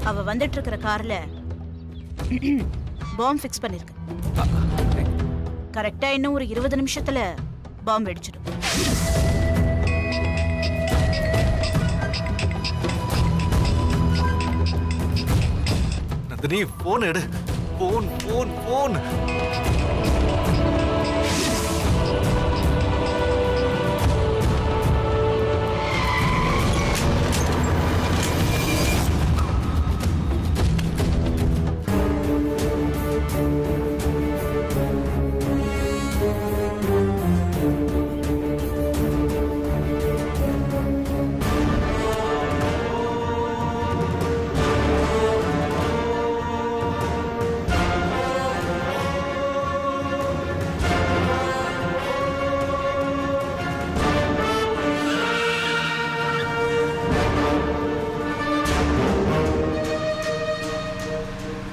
அவ வந்துட்டு இருக்கிற கார்ல பாம்பு ஃபிக்ஸ் பண்ணிருக்கு. கரெக்டா இன்னும் ஒரு 20 நிமிஷத்துல பாம்பு வெடிச்சிடும். நந்தினி போன் எடு. Phone phone phone.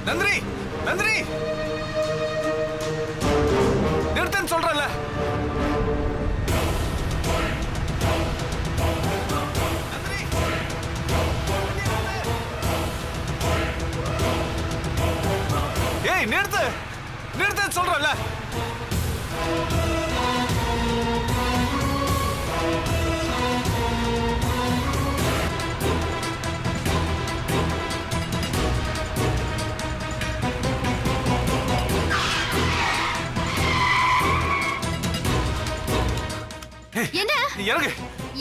Nandini Nandini நிறுத்தன்னு சொல்றல. ஏய் நிறுத்து நிறுத்தன்னு சொல்றல. என்ன இறங்கு.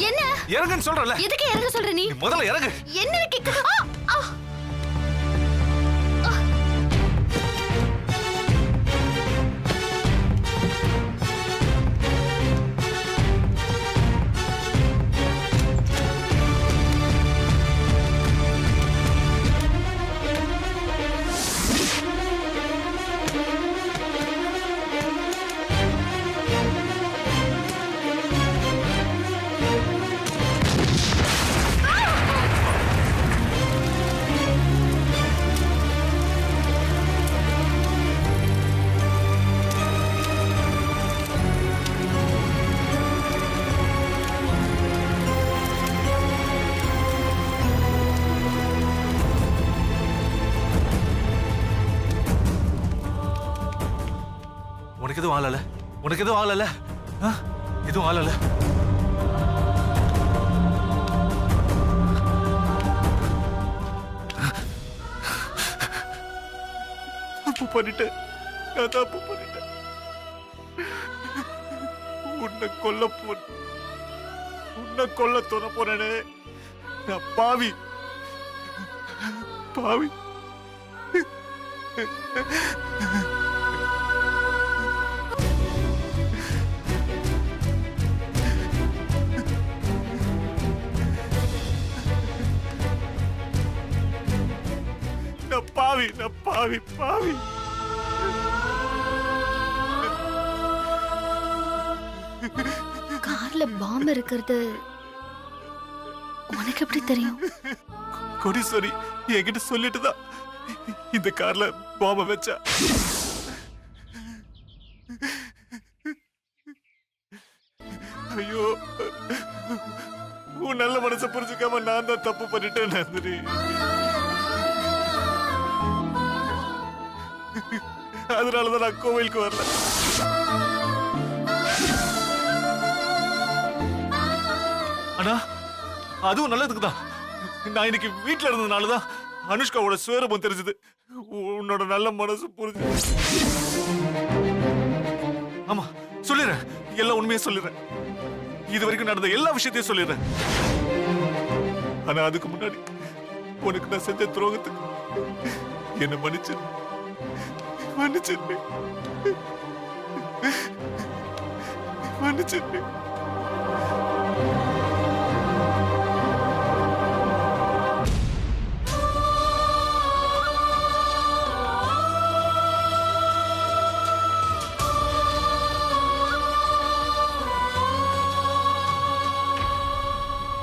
என்ன இறங்குன்னு சொல்றல. எதுக்கு இறங்க சொல்ற நீ? முதல்ல இறங்கு. என்ன கேக்குது? உனக்கு எதுவும் ஆளல? உனக்கு எதுவும் ஆளல? எதுவும் ஆளல? தப்பு பண்ணிட்டேன். நான் தப்பு பண்ணிட்டேன். உன்னை கொல்ல தோண போறேனே. நான் பாவி பாவி. பாவி பாவி. கார்ல பாம்பு இருக்கிறது உனக்கு எப்படி தெரியும்? கோடீஸ்வரி என்கிட்ட சொல்லிட்டுதான் இந்த கார்ல பாம்பை வச்சா. ஐயோ, உன் நல்ல மனசை புரிஞ்சுக்காம நான் தான் தப்பு பண்ணிட்டேன் நந்தினி. அதனாலதான் நான் கோவிலுக்கு வரல. ஆனா அதுவும் நல்லதுக்குதான். நான் இன்னைக்கு வீட்டுல இருந்ததுனாலதான் அனுஷ்காவோட சுயரூபம் தெரிஞ்சது. உன்னோட நல்ல மனசு புரிஞ்சு. ஆமா சொல்லிடுறேன், எல்லா உண்மையை சொல்லிடுறேன். இது வரைக்கும் நடந்த எல்லா விஷயத்தையும் சொல்லிடுறேன். ஆனா அதுக்கு முன்னாடி உனக்கு நான் செஞ்ச துரோகத்துக்கு என்ன மன்னிச்சு மன்னிச்சிருப்பேன்.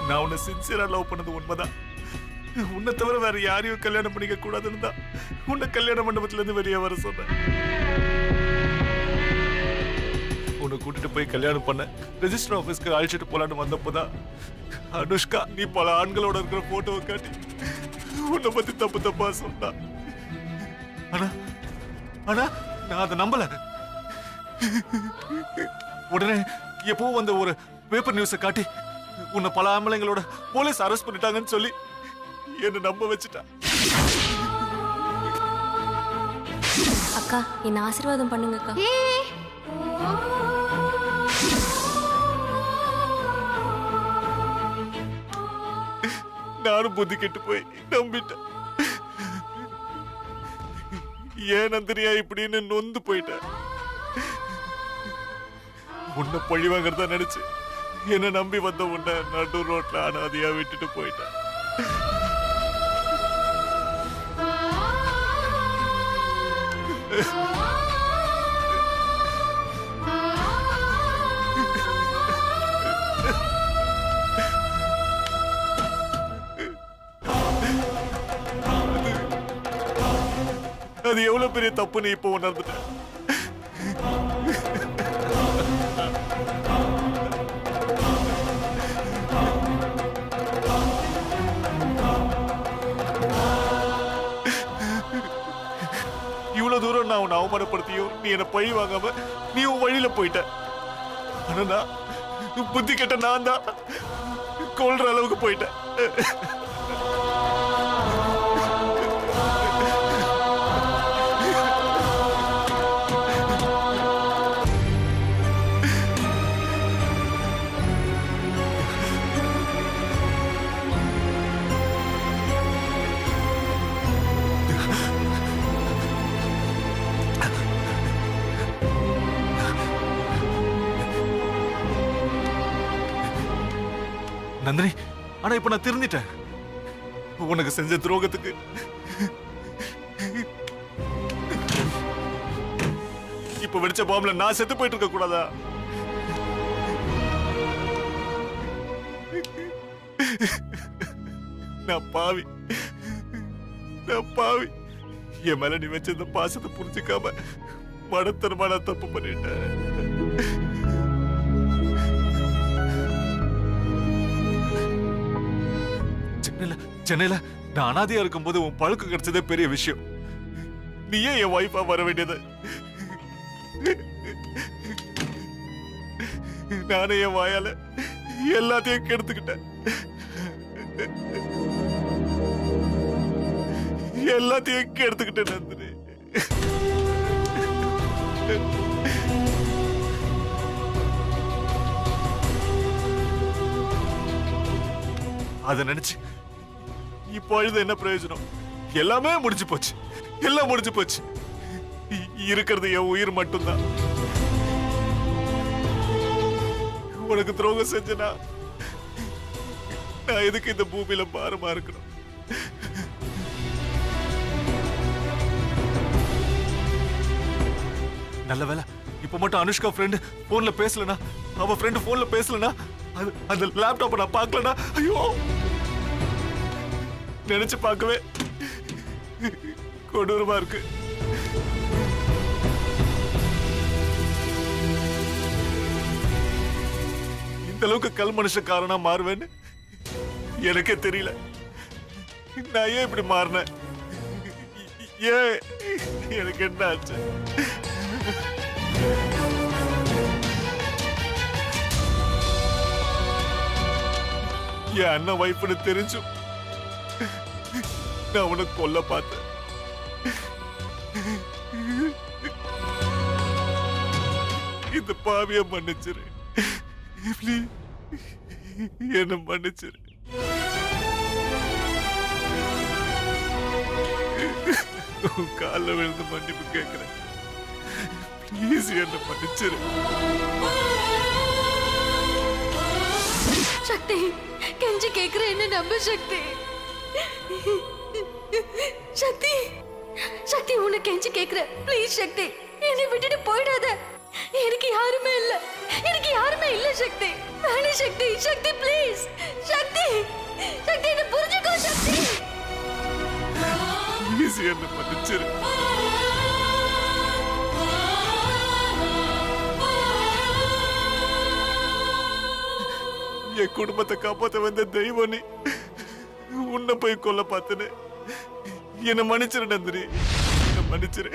நான் உன்னை சின்சியரா லவ் பண்ணது உண்மைதான். உன்னை தவிர வேற யாரையும் கல்யாணம் பண்ணிக்க கூடாதுன்னு தான் உன்னை கல்யாண மண்டபத்துல இருந்து வெளியே வர சொன்னேன். கூட்டிட்டு போய் கல்யாணம் பண்ண ரெஜிஸ்டர் ஆபீஸ்க்கு அழைச்சிட்டு போலான்னு வந்தப்போதான் அனுஷ்கா நீ பல ஆண்களோட இருக்கிற போட்டோவை காட்டி உன்னை பத்தி தப்பு தப்பா சொன்னா. ஆனா ஆனா நான் அதை நம்பல. உடனே எப்போ வந்த ஒரு பேப்பர் நியூஸை காட்டி உன்னை பல ஆம்பளைங்களோட போலீஸ் அரெஸ்ட் பண்ணிட்டாங்கன்னு சொல்லி என்ன நம்ப வச்சுட்டா. அக்கா என்ன ஆசீர்வாதம் பண்ணுங்க அக்கா. நானும் புத்தி கெட்டு போய் நம்பிட்டேன். ஏன் நந்தினியா இப்படின்னு நொந்து போயிட்டேன். உன்னை பழி வாங்கறதா நினைச்சு என்ன நம்பி வந்த உன்னை நடு ரோட்ல அனாதையா விட்டுட்டு போயிட்டேன். அது எவ்வளவு பெரிய தப்புன்னு இப்ப உணர்ந்துட்டேன். இவ்வளவு தூரம் நான் உன்னை அவமானப்படுத்தியும் நீ என்ன பழி வாங்காம நீ உன் வழியில போயிட்ட. ஆனா நான் புத்தி கெட்ட நான் தான் கொல்ற அளவுக்கு போயிட்டேன். நந்தினி, ஆனா இப்ப நான் திருந்திட்டேன். உனக்கு செஞ்ச துரோகத்துக்கு இப்ப வெடிச்ச பாம்புல நான் செத்து போயிட்டு இருக்க கூடாதா? நான் பாவி, என் மேல நீ வச்ச இந்த பாசத்தை புரிஞ்சுக்காம மடத்தனமான தப்பு பண்ணிட்டேன். சென்னையில நான் அனாதையா இருக்கும்போது உன் பழக்கம் கிடைச்சதே பெரிய விஷயம். நீயே என் வைஃபா வர வேண்டியது. நானே என் வாயால எல்லாத்தையும் கெடுத்துக்கிட்டேன். நந்தினி. அத நினைச்சு இப்பொழுது என்ன பிரயோஜனம்? எல்லாமே முடிஞ்சு போச்சு. எல்லாம் முடிஞ்சு போச்சு. இருக்கிறது என் உயிர் மட்டும்தான். உனக்கு துரோகம் செஞ்சனா நான் எதுக்கு இந்த பூமியில பாரமா இருக்கணும்? நல்ல வேலை இப்ப மட்டும் அனுஷ்கா ஃப்ரெண்ட் போன்ல பேசலனா, அவ ஃப்ரெண்ட் போன்ல பேசலனா, அந்த லேப்டாப்பை நான் பார்க்கலனா, ஐயோ நினைச்சு பார்க்கவே கொடூரமா இருக்கு. இந்த அளவுக்கு கல் மனுஷக்காரனா மாறுவேன்னு எனக்கே தெரியல. நான் ஏன் இப்படி மாறினேன்? ஏன் எனக்கு என்ன ஆச்சு? என் அண்ணன் வைஃப்னு தெரிஞ்சும் நான் உனக்கு கொல்ல பார்த்தேன். இந்த பாவிய மன்னிச்சிரு. என்ன மன்னிச்சிரு. கால விழுந்து மன்னிப்பு கேட்கிறேன். ப்ளீஸ் என்ன மன்னிச்சிரு. சக்தி, கெஞ்சி கேக்குற என்ன நம்ப சக்தி. சக்தி உன்னை கெஞ்சி கேக்குற. ப்ளீஸ் சக்தி, என்னை விட்டுட்டு போயிடாத. எனக்கு யாருமே இல்ல சக்தி. வேணாம் சக்தி ப்ளீஸ். சக்தி என்ன புரிஞ்சுக்கோ சக்தி. ப்ளீஸ் என்ன மன்னிச்சிரு. என் குடும்பத்தை காப்பாத்த வந்த தெய்வம் நீ. உன்னை போய் கொல்ல பார்த்தனே. என்னை மன்னிச்சிரு நந்தினி, என்னை மன்னிச்சிரு.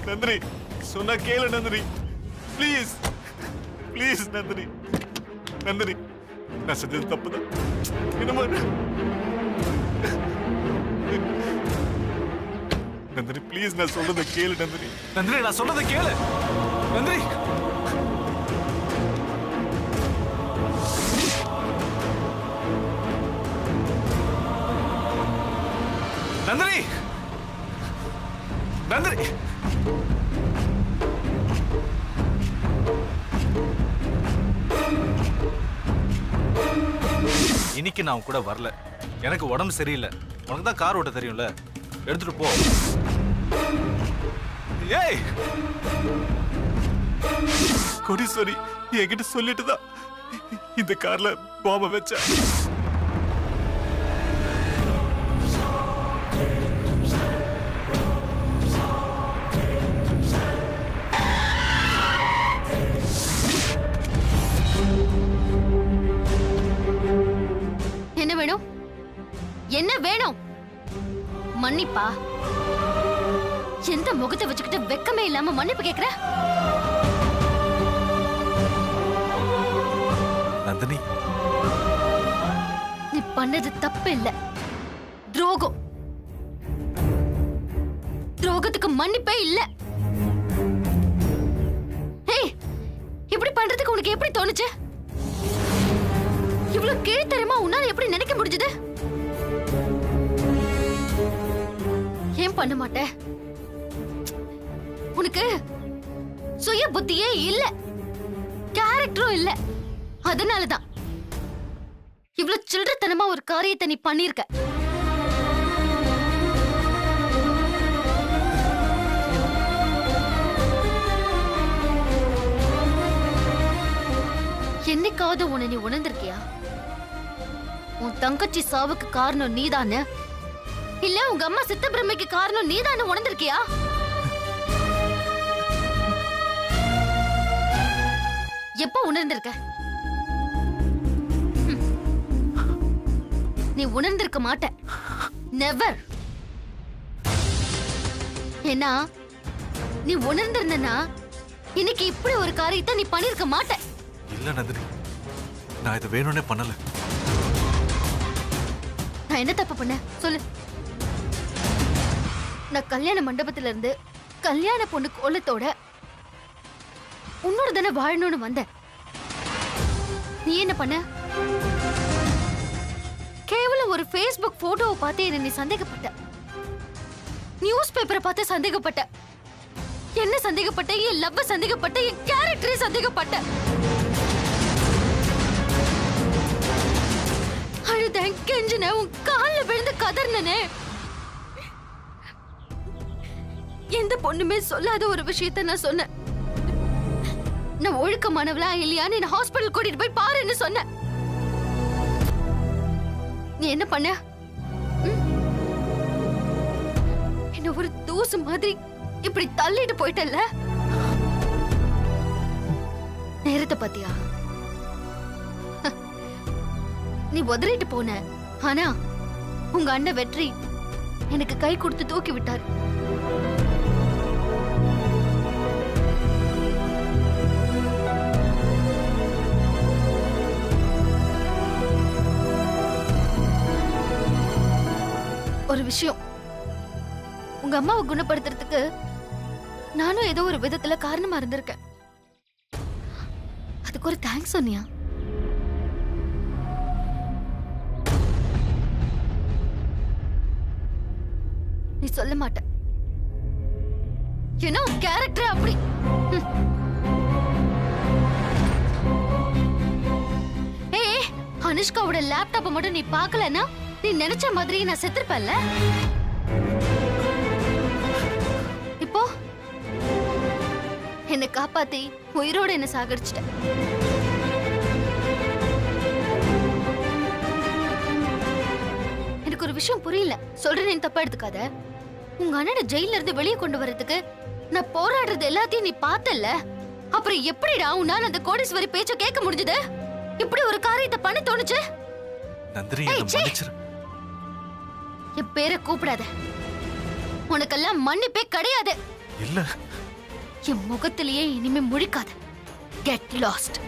நந்தினி சொன்னா கேளு நந்தினி, ப்ளீஸ் ப்ளீஸ் நந்தினி. நந்தினி நான் செஞ்சது தப்புதான். என்னமா நந்தினி ப்ளீஸ் நான் சொல்றத கேளு நந்தினி. நந்தினி நான் சொல்றத கேளு நந்தினி. நந்தினி நந்தினி இன்னைக்கு நான் கூட வரல. எனக்கு உடம்பு சரியில்லை. உனக்கு தான் கார் ஓட்ட தெரியும்ல, எடுத்துட்டு போ. ஏய் கோடீஸ்வரி என்கிட்ட சொல்லிட்டு தான் இந்த கார்ல பாம்ப வச்ச. என்ன வேணும்? என்ன வேணும்? மன்னிப்பா? எந்த முகத்தை வச்சுக்கிட்டு வெக்கமே இல்லாம மன்னிப்பு கேக்குற? நந்தினி நீ பண்ணது தப்பு இல்ல, துரோகம். துரோகத்துக்கு மன்னிப்பே இல்ல. ஏய், இப்படி பண்றதுக்கு உனக்கு எப்படி தோணுச்சு? இவ்வளவு கீழ்த்தரமா உன்னால எப்படி நினைக்க முடிஞ்சது? ஏன் பண்ண மாட்ட? உனக்கு சுய புத்தியே இல்ல, கேரக்டரும் இல்ல. அதனாலதான் இவ்வளவு சில்லறத்தனமா ஒரு காரியத்தை நீ பண்ணிருக்க. என்னைக்காவது உன்னை நீ உணர்ந்திருக்கியா? உன் தங்கச்சி சாவுக்கு காரணம் நீதானே, இல்ல உங்க அம்மா சித்த பிரமைக்கு காரணம் நீதானே உணர்ந்திருக்கியா? எப்ப உணர்ந்திருக்க? நீ உணர்ந்திருக்க மாட்ட. நெவர். ஏன்னா நீ உணர்ந்திருந்தனா இன்னைக்கு இப்படி ஒரு காரியத்தை நீ பண்ணிருக்க மாட்ட. இல்ல நந்தினி, நான் இதை வேணும்னே பண்ணல. நான் என்ன தப்பு பண்ண சொல்லு. நான் கல்யாண மண்டபத்துல இருந்து கல்யாண பொண்ணு கோலத்தோட உன்னோட தானே வாழணும்னு வந்த. நீ என்ன பண்ண? கேவலம் ஒரு Facebook போட்டோவை பார்த்து என்ன நீ சந்தேகப்பட்ட. நியூஸ் பேப்பரை பார்த்து சந்தேகப்பட்ட. என்ன சந்தேகப்பட்ட? என் லவ் சந்தேகப்பட்ட, என் கேரக்டரை சந்தேகப்பட்ட. அழுதேன், கெஞ்சின, உன் கால்ல விழுந்து கதர்னே. எந்த பொண்ணுமே சொல்லாத ஒரு விஷயத்தை நான் சொன்னேன். நான் ஒழுக்கமானவளா இல்லையான்னு என்ன ஹாஸ்பிடல் கூட்டிட்டு போய் பாருன்னு சொன்னேன். நீ என்ன பண்ண? என்ன ஒரு தூசு மாதிரி இப்படி தள்ளிட்டு போயிட்டல்ல. நேரத்தை பாத்தியா? நீ உதறிட்டு போன. ஆனா உங்க அண்ணன் வெற்றி எனக்கு கை கொடுத்து தூக்கி விட்டார். ஒரு விஷயம், உங்க அம்மாவை குணப்படுத்துறதுக்கு நானும் ஏதோ ஒரு விதத்துல காரணமா இருந்திருக்கேன். அதுக்கு ஒரு தேங்க்ஸ் சொன்னியா? நீ சொல்ல மாட்ட. ஏன்னா கேரக்டர் அப்படி. ஏய், அனுஷ்காவோட லேப்டாப்பை மட்டும் நீ பார்க்கலன்னா நீ நினைச்ச மாதிரி நான் செத்துருப்பேன்ல. என்னை காப்பாத்தி உயிரோட என்ன சாகடிச்சிட்ட. எனக்கு ஒரு விஷயம் புரியல, சொல்றேன் தப்பா எடுத்துக்காத. உங்க அண்ணனை ஜெயில இருந்து வெளியே கொண்டு வரதுக்கு நான் போராடுறது எல்லாத்தையும் நீ பார்த்தல, அப்புறம் எப்படிடா உன்னால அந்த கோடீஸ்வரி பேச்ச கேட்க முடிஞ்சது? இப்படி ஒரு காரியத்தை பண்ண தோணுச்சு? நந்தினி, என்னை மன்னிச்சிரு. என் பேரை கூப்பிடாத, உனக்கெல்லாம் மன்னிப்பே கிடையாது. இல்ல, என் முகத்திலேயே இனிமே முழிக்காத. Get lost.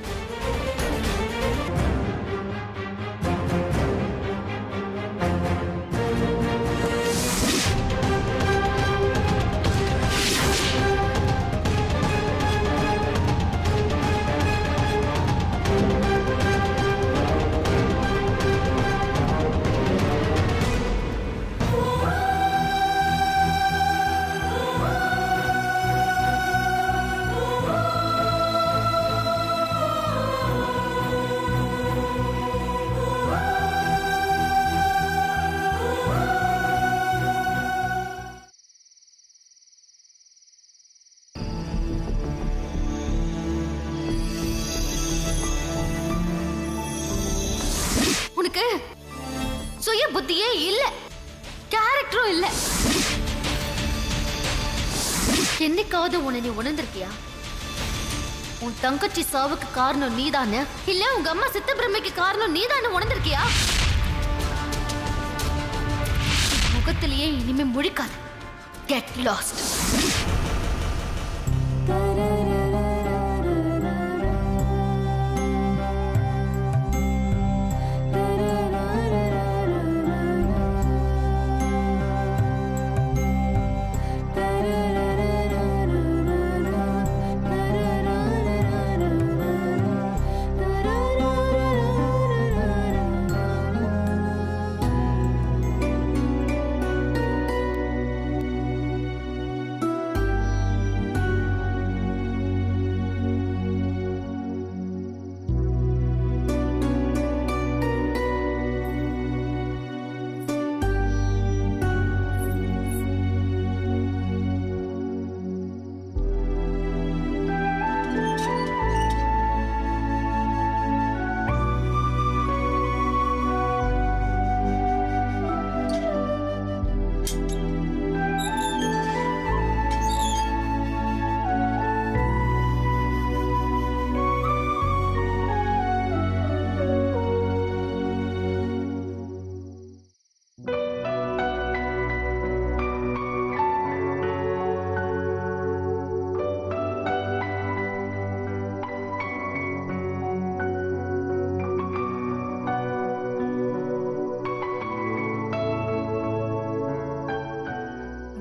உனக்கு சுய புத்தியே இல்ல, கேரக்டரும் இல்ல. என்னைக்காவது உன்னை நீ உணர்ந்திருக்கியா? உன் தங்கச்சி சாவுக்கு காரணம் நீதானு, இல்ல உங்க அம்மா சித்த பிரமைக்கு காரணம் நீதானு உணர்ந்திருக்கியா? முகத்திலேயே இனிமே முழிக்காது. Get lost.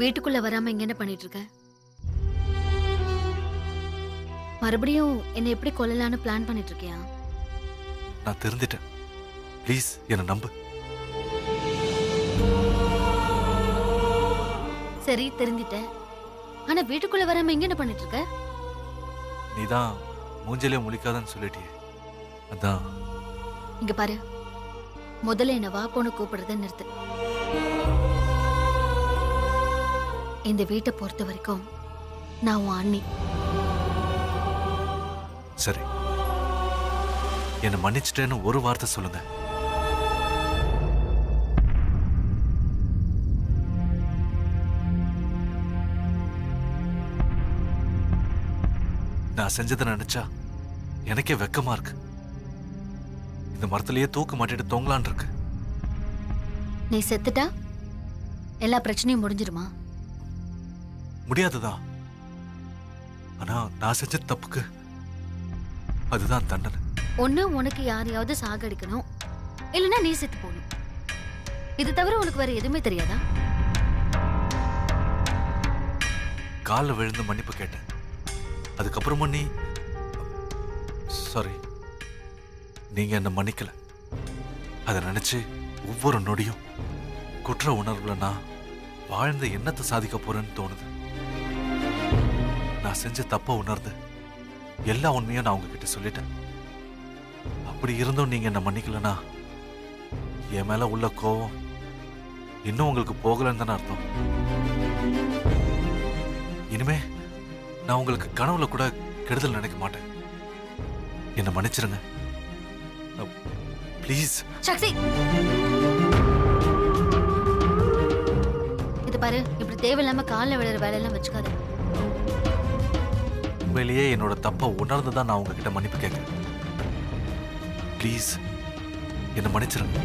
வீட்டுக்குள்ள வராம இங்க என்ன பண்ணிட்டு இருக்க? மறுபடியும் என்ன எப்படி கொல்லலான்னு பிளான் பண்ணிட்டு இருக்கியா? நான் தெரிஞ்சிட்டேன். ப்ளீஸ் என்ன நம்பு. சரி, தெரிஞ்சிட்டேன். ஆனா வீட்டுக்குள்ள வராம இங்க என்ன பண்ணிட்டு இருக்க? நீதான் மூஞ்சிலே முழிக்காதன்னு சொல்லிட்டியே, அதான். இங்க பாரு, முதல்ல என்ன வா போன கூப்பிடுறத நிறுத்து. இந்த வீட்டை பொறுத்த வரைக்கும் நான் உன் அண்ணி. சரி, என்னை மன்னிச்சிட்டேன்னு ஒரு வார்த்தை சொல்லுங்க. நான் செஞ்சதை நினைச்சா எனக்கே வெக்கமா இருக்கு. இந்த மரத்திலேயே தூக்க மாட்டிட்டு தொங்கலான் இருக்கு. நீ செத்துட்டா எல்லா பிரச்சனையும் முடிஞ்சிருமா? முடியாதுதான். ஆனா நான் செஞ்ச தப்புக்கு அதுதான் தண்டனை. ஒண்ணு உனக்கு யாரையாவது சாகடிக்கணும், இல்லைன்னா நீ செத்து போகணும். இது தவிர உனக்கு வேற எதுவுமே தெரியாதா? காலில் விழுந்து மன்னிப்பு கேட்டேன். அதுக்கப்புறமா சாரி, நீங்க என்ன மன்னிக்கல. அதை நினைச்சு ஒவ்வொரு நொடியும் குற்ற உணர்வுல நான் வாழ்ந்த எண்ணத்தை சாதிக்க போறேன்னு தோணுது. நான் செஞ்ச தப்ப உணர்ந்து எல்லா உண்மையும் நான் உங்ககிட்ட சொல்லிட்டேன். அப்படி இருந்தும் நீங்க என்ன மன்னிக்கலனா என் மேல உள்ள கோவம் இன்னும் உங்களுக்கு போகலன்னு தானே அர்த்தம். இனிமே நான் உங்களுக்கு கனவுல கூட கெடுதல் நினைக்க மாட்டேன். என்ன மன்னிச்சிருங்க ப்ளீஸ். சக்தி, இது பாரு, இப்படி தேவையில்லாம காலில் விழுற வேலையெல்லாம் வச்சுக்காத. உண்மையிலேயே என்னோட தப்பை உணர்ந்து தான் நான் உங்ககிட்ட மன்னிப்பு கேட்கிறேன். ப்ளீஸ் என்ன மன்னிச்சிருங்க.